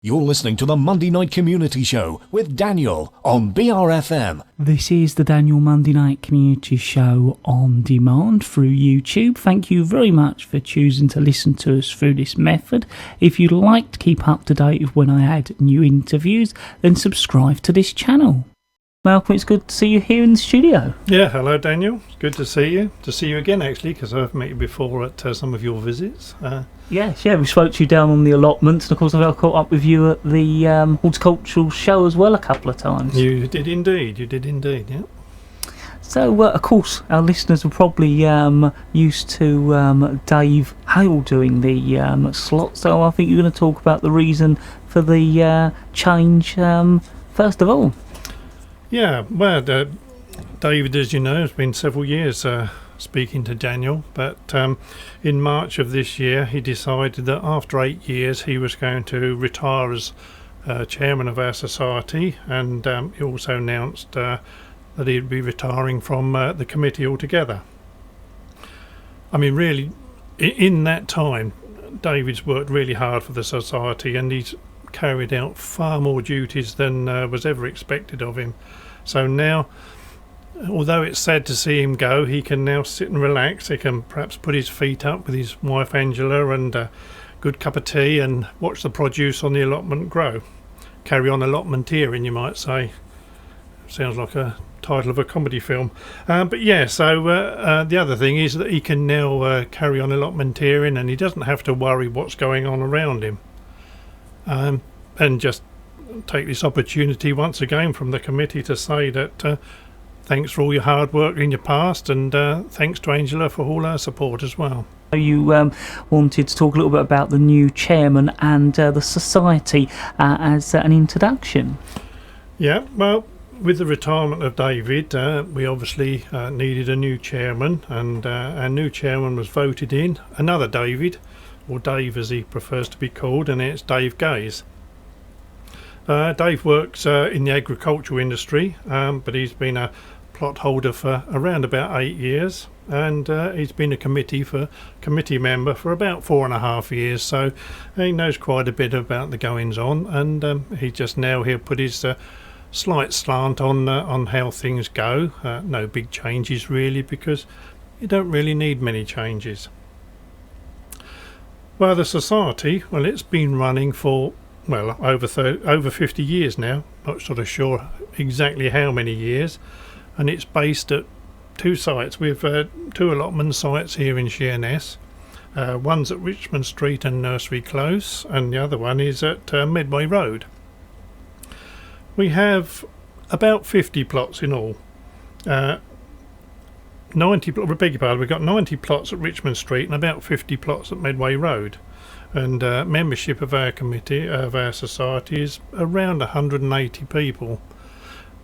You're listening to the Monday Night Community Show with Daniel on BRFM. This is the Daniel Monday Night Community Show on demand through YouTube. Thank you very much for choosing to listen to us through this method. If you'd like to keep up to date with when I add new interviews, then subscribe to this channel. Malcolm, it's good to see you here in the studio. Yeah, hello Daniel. It's good to see you. To see you again, actually, because I've met you before at some of your visits. Yes, we spoke to you down on the allotments, and of course I've caught up with you at the horticultural show as well a couple of times. You did indeed, yeah. So, of course, our listeners are probably used to Dave Hale doing the slot, so I think you're going to talk about the reason for the change first of all. Yeah, well, David, as you know, has been several years speaking to Daniel, but in March of this year he decided that after 8 years he was going to retire as chairman of our society, and he also announced that he'd be retiring from the committee altogether. I mean, really, in that time, David's worked really hard for the society, and he's carried out far more duties than was ever expected of him. So now, although it's sad to see him go, he can now sit and relax. He can perhaps put his feet up with his wife Angela and a good cup of tea and watch the produce on the allotment grow. Carry on allotmenteering, you might say. Sounds like a title of a comedy film. But yeah, so the other thing is that he can now carry on allotmenteering, and he doesn't have to worry what's going on around him. And just take this opportunity once again from the committee to say that thanks for all your hard work in your past, and thanks to Angela for all her support as well. You wanted to talk a little bit about the new chairman and the society as an introduction. Yeah, well, with the retirement of David, we obviously needed a new chairman, and our new chairman was voted in, another David, or Dave as he prefers to be called, and it's Dave Gaze. Dave works in the agricultural industry, but he's been a plot holder for around about 8 years, and he's been a committee member for about 4.5 years, so he knows quite a bit about the goings on, and he'll put his slight slant on how things go. No big changes really, because you don't really need many changes. Well, the society, it's been running for over 50 years now. Not sort of sure exactly how many years, and it's based at 2 sites. We've 2 allotment sites here in Sheerness. One's at Richmond Street and Nursery Close, and the other one is at Medway Road. We have about 50 plots in all. 90. I beg your pardon. We've got 90 plots at Richmond Street and about 50 plots at Medway Road. And membership of our committee, of our society, is around 180 people.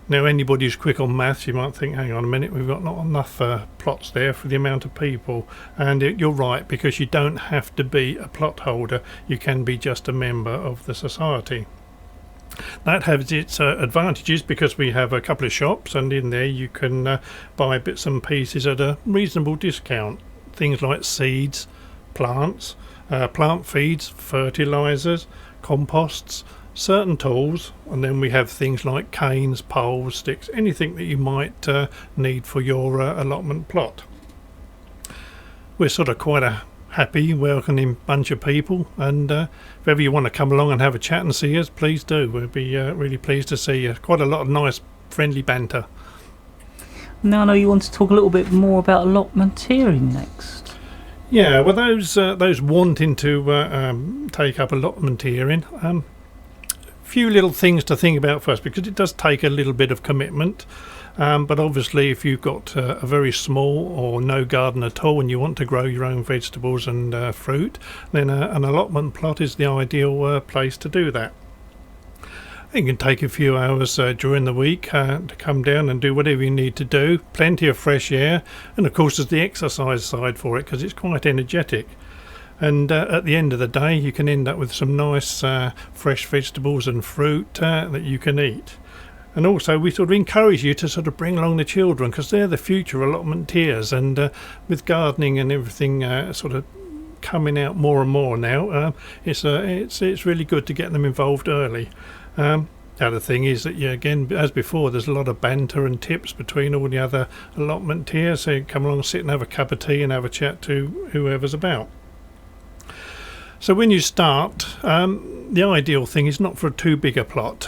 Now, anybody who's quick on maths, you might think, hang on a minute, we've got not enough plots there for the amount of people. And you're right, because you don't have to be a plot holder, you can be just a member of the society. That has its advantages, because we have a couple of shops, and in there you can buy bits and pieces at a reasonable discount. Things like seeds, plants, plant feeds, fertilisers, composts, certain tools, and then we have things like canes, poles, sticks, anything that you might need for your allotment plot. We're sort of quite a happy, welcoming bunch of people, and if ever you want to come along and have a chat and see us, please do. We'll be really pleased to see you. Quite a lot of nice, friendly banter. Now I know you want to talk a little bit more about allotmenteering next. Yeah, well, those wanting to take up allotmenteering, few little things to think about first, because it does take a little bit of commitment. But obviously, if you've got a very small or no garden at all and you want to grow your own vegetables and fruit, then an allotment plot is the ideal place to do that. It can take a few hours during the week to come down and do whatever you need to do. Plenty of fresh air, and of course there's the exercise side for it, because it's quite energetic. And at the end of the day, you can end up with some nice fresh vegetables and fruit that you can eat. And also, we sort of encourage you to sort of bring along the children, because they're the future allotmenteers, and with gardening and everything sort of coming out more and more now. It's really good to get them involved early. The other thing is that, again, as before, there's a lot of banter and tips between all the other allotment tiers. So you come along, sit and have a cup of tea and have a chat to whoever's about. So when you start, the ideal thing is not for too big a plot.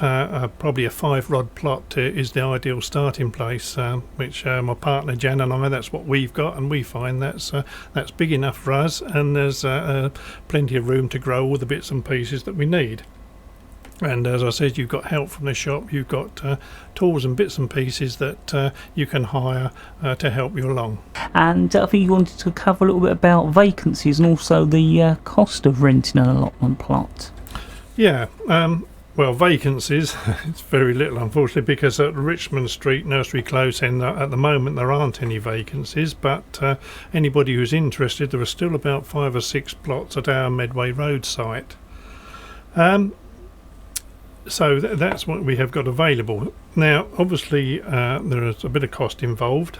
Probably a 5-rod plot is the ideal starting place, which my partner Jan and I, that's what we've got, and we find that's big enough for us, and there's plenty of room to grow all the bits and pieces that we need. And as I said, you've got help from the shop, you've got tools and bits and pieces that you can hire to help you along. And I think you wanted to cover a little bit about vacancies and also the cost of renting an allotment plot. Yeah, well, vacancies, it's very little, unfortunately, because at Richmond Street Nursery Close End, at the moment there aren't any vacancies, but anybody who's interested, there are still about 5 or 6 plots at our Medway Road site. So that's what we have got available. Now, obviously, there is a bit of cost involved,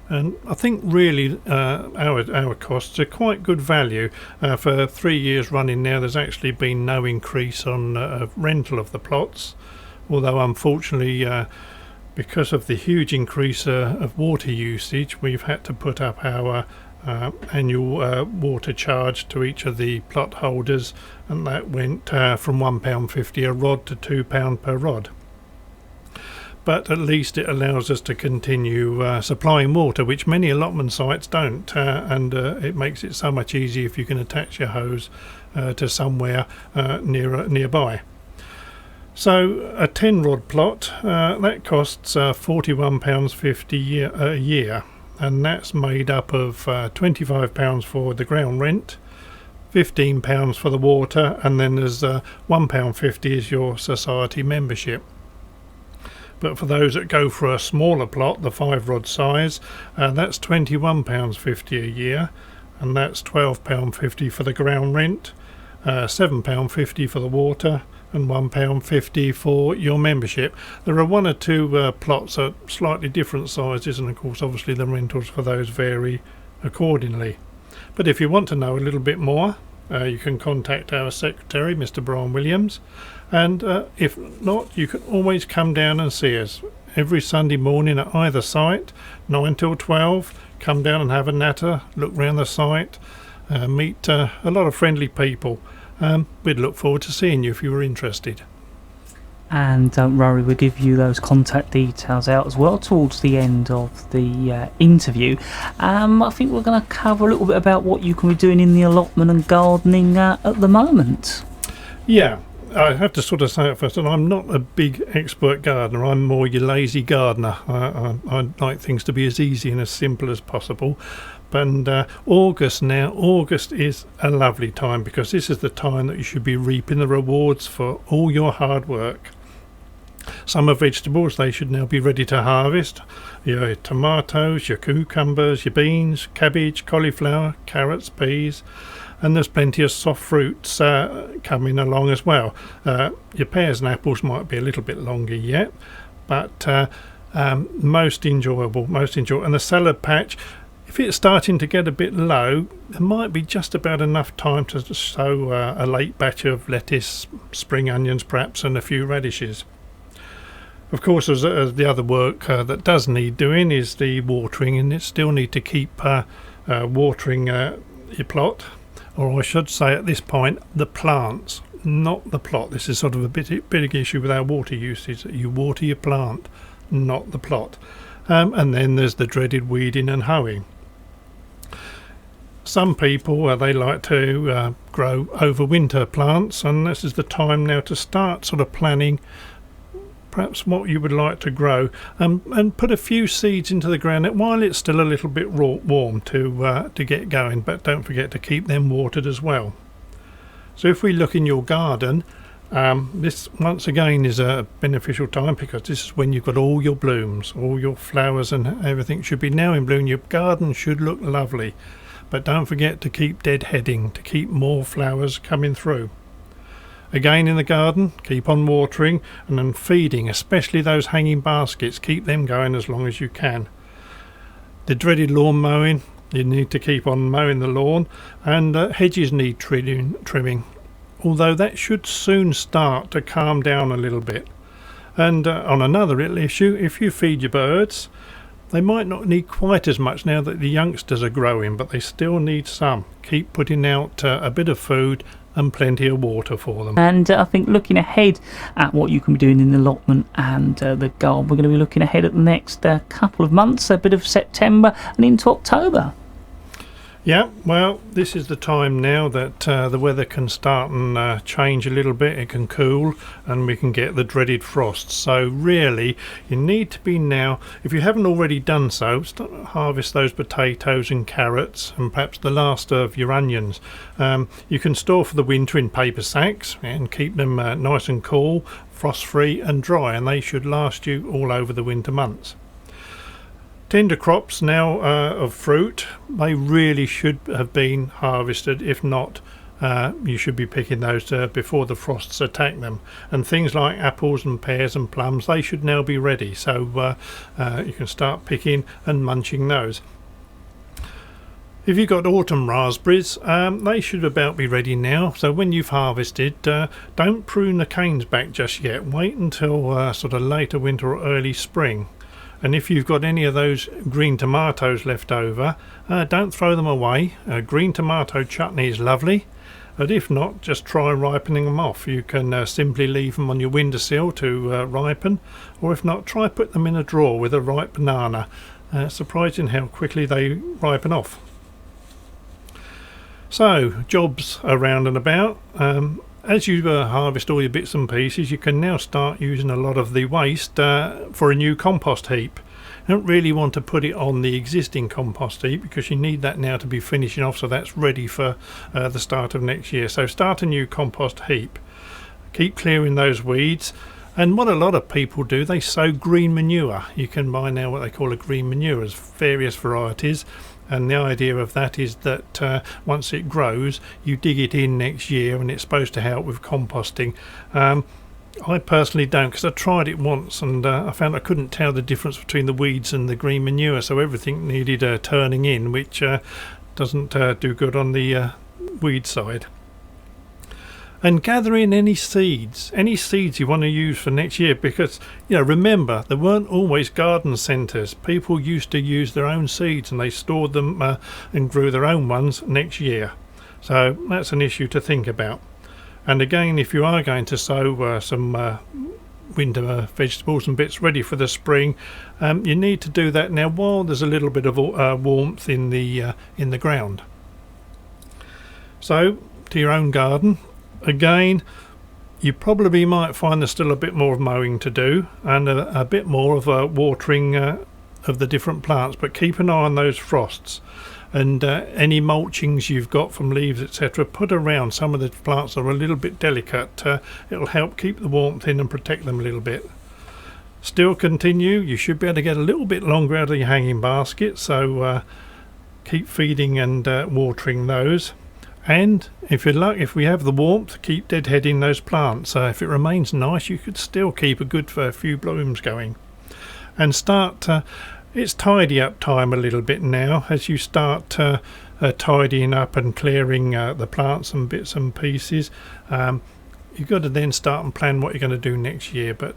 and I think really our costs are quite good value. For 3 years running now, there's actually been no increase on rental of the plots, although unfortunately, because of the huge increase of water usage, we've had to put up our annual water charge to each of the plot holders, and that went from £1.50 a rod to £2 per rod. But at least it allows us to continue supplying water, which many allotment sites don't, and it makes it so much easier if you can attach your hose to somewhere nearby. So a 10-rod plot, that costs £41.50 a year. And that's made up of £25 for the ground rent, £15 for the water, and then there's £1.50 is your society membership. But for those that go for a smaller plot, the 5-rod size, that's £21.50 a year, and that's £12.50 for the ground rent, £7.50 for the water, and £1.50 for your membership. There are 1 or 2 plots at slightly different sizes, and of course obviously the rentals for those vary accordingly. But if you want to know a little bit more, you can contact our secretary, Mr. Brian Williams, and if not, you can always come down and see us every Sunday morning at either site, 9 till 12. Come down and have a natter, look round the site, meet a lot of friendly people. We'd look forward to seeing you if you were interested. And don't worry, we'll give you those contact details out as well towards the end of the interview. I think we're going to cover a little bit about what you can be doing in the allotment and gardening at the moment. Yeah, I have to sort of say it first, and I'm not a big expert gardener. I'm more your lazy gardener. I like things to be as easy and as simple as possible. And August is a lovely time, because this is the time that you should be reaping the rewards for all your hard work. Summer vegetables, they should now be ready to harvest. Your tomatoes, your cucumbers, your beans, cabbage, cauliflower, carrots, peas, and there's plenty of soft fruits coming along as well. Your pears and apples might be a little bit longer yet, but most enjoyable. And the salad patch, if it's starting to get a bit low, there might be just about enough time to sow a late batch of lettuce, spring onions perhaps, and a few radishes. Of course, as the other work that does need doing is the watering, and you still need to keep watering your plot, or I should say at this point, the plants, not the plot. This is sort of a big issue with our water usage, that you water your plant, not the plot. And then there's the dreaded weeding and hoeing. Some people, they like to grow overwinter plants, and this is the time now to start sort of planning perhaps what you would like to grow, and put a few seeds into the ground while it's still a little bit warm to get going, but don't forget to keep them watered as well. So if we look in your garden, this once again is a beneficial time, because this is when you've got all your blooms, all your flowers and everything should be now in bloom. Your garden should look lovely, but don't forget to keep deadheading, to keep more flowers coming through. Again, in the garden, keep on watering and then feeding, especially those hanging baskets. Keep them going as long as you can. The dreaded lawn mowing, You need to keep on mowing the lawn, and hedges need trimming, although that should soon start to calm down a little bit. And on another little issue, if you feed your birds, they might not need quite as much now that the youngsters are growing, but they still need some. Keep putting out a bit of food and plenty of water for them. And I think looking ahead at what you can be doing in the allotment and the garden, we're going to be looking ahead at the next couple of months, a bit of September and into October. Yeah, well, this is the time now that the weather can start and change a little bit. It can cool and we can get the dreaded frosts. So really, you need to be now, if you haven't already done so, start to harvest those potatoes and carrots and perhaps the last of your onions. You can store for the winter in paper sacks and keep them nice and cool, frost-free and dry, and they should last you all over the winter months. Tender crops now of fruit, they really should have been harvested. If not, you should be picking those before the frosts attack them. And things like apples and pears and plums, they should now be ready. So you can start picking and munching those. If you've got autumn raspberries, they should about be ready now. So when you've harvested, don't prune the canes back just yet. Wait until sort of later winter or early spring. And if you've got any of those green tomatoes left over, don't throw them away. Green tomato chutney is lovely, but if not, just try ripening them off. You can simply leave them on your windowsill to ripen, or if not, try put them in a drawer with a ripe banana. Surprising how quickly they ripen off. So, jobs around and about. As you harvest all your bits and pieces, you can now start using a lot of the waste for a new compost heap. You don't really want to put it on the existing compost heap because you need that now to be finishing off, so that's ready for the start of next year. So start a new compost heap. Keep clearing those weeds. And what a lot of people do, they sow green manure. You can buy now what they call a green manure, as various varieties. And the idea of that is that once it grows, you dig it in next year, and it's supposed to help with composting. I personally don't, because I tried it once and I found I couldn't tell the difference between the weeds and the green manure, so everything needed turning in, which doesn't do good on the weed side. And gather in any seeds you want to use for next year, because remember, there weren't always garden centres. People used to use their own seeds and they stored them and grew their own ones next year. So that's an issue to think about. And again, if you are going to sow some winter vegetables and bits ready for the spring, you need to do that now while there's a little bit of warmth in the ground. So to your own garden. Again, you probably might find there's still a bit more of mowing to do and a bit more of watering of the different plants, but keep an eye on those frosts, and any mulchings you've got from leaves, etc., put around. Some of the plants are a little bit delicate. It'll help keep the warmth in and protect them a little bit. Still continue. You should be able to get a little bit longer out of your hanging basket, so keep feeding and watering those. And if we have the warmth, keep deadheading those plants. If it remains nice, you could still keep a good few blooms going. And start, it's tidy up time a little bit now, as you start tidying up and clearing the plants and bits and pieces. You've got to then start and plan what you're going to do next year. But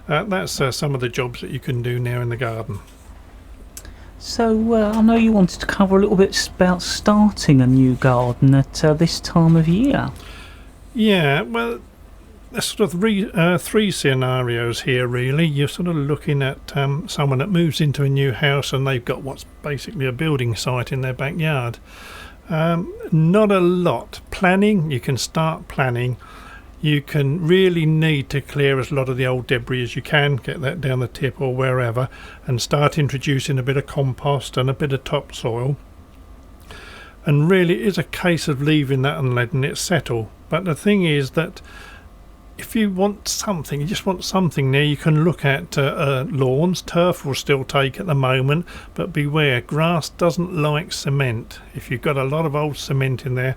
that's some of the jobs that you can do now in the garden. So I know you wanted to cover a little bit about starting a new garden at this time of year. Yeah, well, there's sort of three scenarios here really. You're sort of looking at someone that moves into a new house and they've got what's basically a building site in their backyard. Not a lot. Planning, you can start planning. You can really need to clear as a lot of the old debris as you can, get that down the tip or wherever, and start introducing a bit of compost and a bit of topsoil. And really it is a case of leaving that and letting it settle. But the thing is that if you want something, you just want something there, you can look at lawns. Turf will still take at the moment, but beware, grass doesn't like cement. If you've got a lot of old cement in there,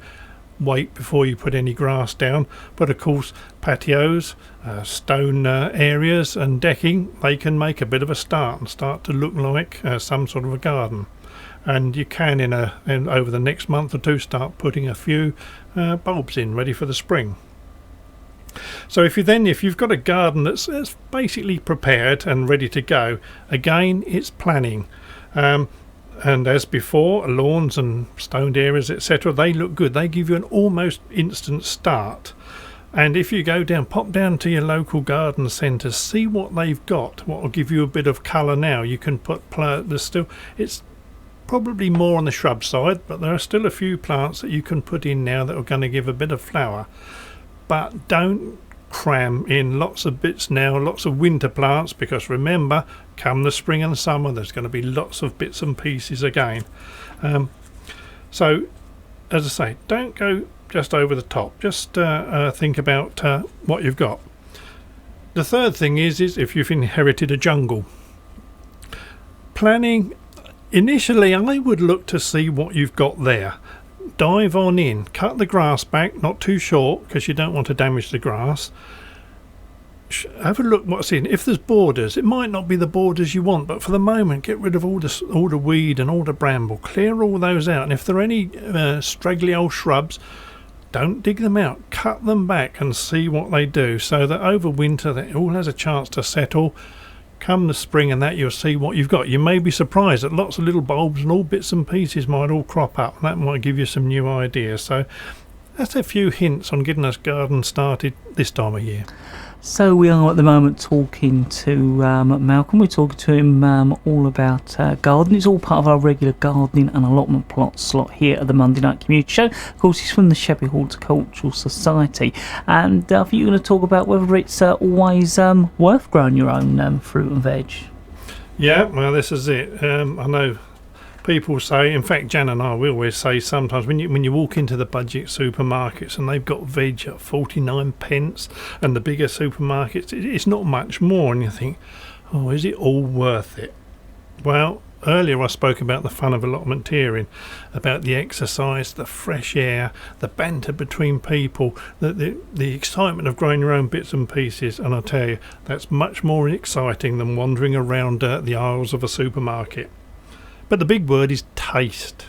wait before you put any grass down. But of course, patios, stone areas and decking, they can make a bit of a start and start to look like some sort of a garden. and you can in over the next month or two start putting a few bulbs in ready for the spring. So if you've got a garden that's basically prepared and ready to go, again it's planning. And as before, lawns and stoned areas, etc., they look good. They give you an almost instant start. And if you pop down to your local garden centre, see what they've got, what will give you a bit of colour now. You can put it's probably more on the shrub side, but there are still a few plants that you can put in now that are going to give a bit of flower. But don't cram in lots of bits now, lots of winter plants, because remember, come the spring and summer, there's going to be lots of bits and pieces again. So, as I say, don't go just over the top. Just think about what you've got. The third thing is if you've inherited a jungle. Planning, initially I would look to see what you've got there. Dive on in, cut the grass back, not too short because you don't want to damage the grass. Have a look what's in. If there's borders, it might not be the borders you want, but for the moment get rid of all the weed and all the bramble, clear all those out, and if there are any straggly old shrubs, don't dig them out, cut them back and see what they do, so that over winter that all has a chance to settle. Come the spring and that, you'll see what you've got. You may be surprised that lots of little bulbs and all bits and pieces might all crop up, and that might give you some new ideas. So that's a few hints on getting us garden started this time of year. So we are at the moment talking to Malcolm. We're talking to him all about gardening. It's all part of our regular gardening and allotment plot slot here at the Monday Night Community Show. Of course, he's from the Sheppey Horticultural Society, and I think you're going to talk about whether it's always worth growing your own fruit and veg. Yeah, well, this is it. I know people say, in fact Jan and I, we always say sometimes when you walk into the budget supermarkets and they've got veg at 49p, and the bigger supermarkets it's not much more, and you think, oh, is it all worth it? Well, earlier I spoke about the fun of allotmenteering, about the exercise, the fresh air, the banter between people, the excitement of growing your own bits and pieces, and I tell you, that's much more exciting than wandering around the aisles of a supermarket. But the big word is taste.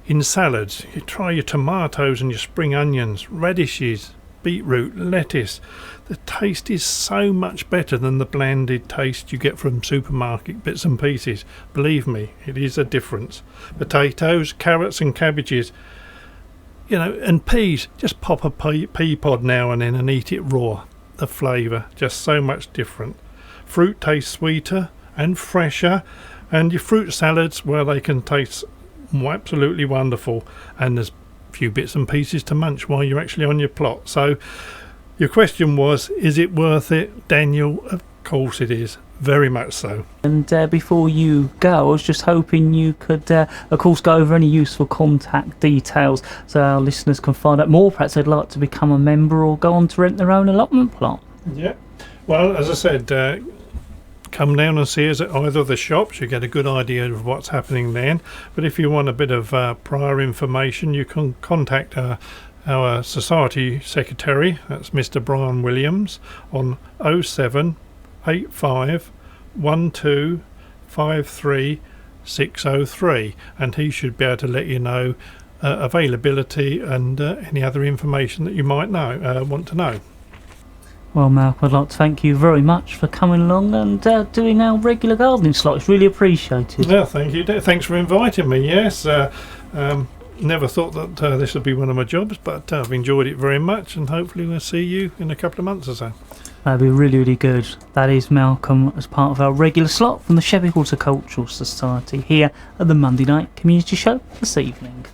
In salads, you try your tomatoes and your spring onions, radishes, beetroot, lettuce. The taste is so much better than the blanded taste you get from supermarket bits and pieces. Believe me, it is a difference. Potatoes, carrots and cabbages, and peas. Just pop a pea pod now and then and eat it raw. The flavour, just so much different. Fruit tastes sweeter and fresher. And your fruit salads, well, they can taste absolutely wonderful, and there's a few bits and pieces to munch while you're actually on your plot. So your question was, is it worth it, Daniel? Of course it is, very much so. And before you go, I was just hoping you could, of course, go over any useful contact details so our listeners can find out more. Perhaps they'd like to become a member or go on to rent their own allotment plot. Yeah, well, as I said, come down and see us at either of the shops. You get a good idea of what's happening then. But if you want a bit of prior information, you can contact our society secretary, that's Mr. Brian Williams, on 0785 12 53 603, and he should be able to let you know availability and any other information that you might want to know. Well, Malcolm, I'd like to thank you very much for coming along and doing our regular gardening slot. It's really appreciated. Yeah, thank you. Thanks for inviting me. Yes, never thought that this would be one of my jobs, but I've enjoyed it very much, and hopefully we'll see you in a couple of months or so. That'd be really, really good. That is Malcolm as part of our regular slot from the Sheppey Horticultural Society here at the Monday Night Community Show this evening.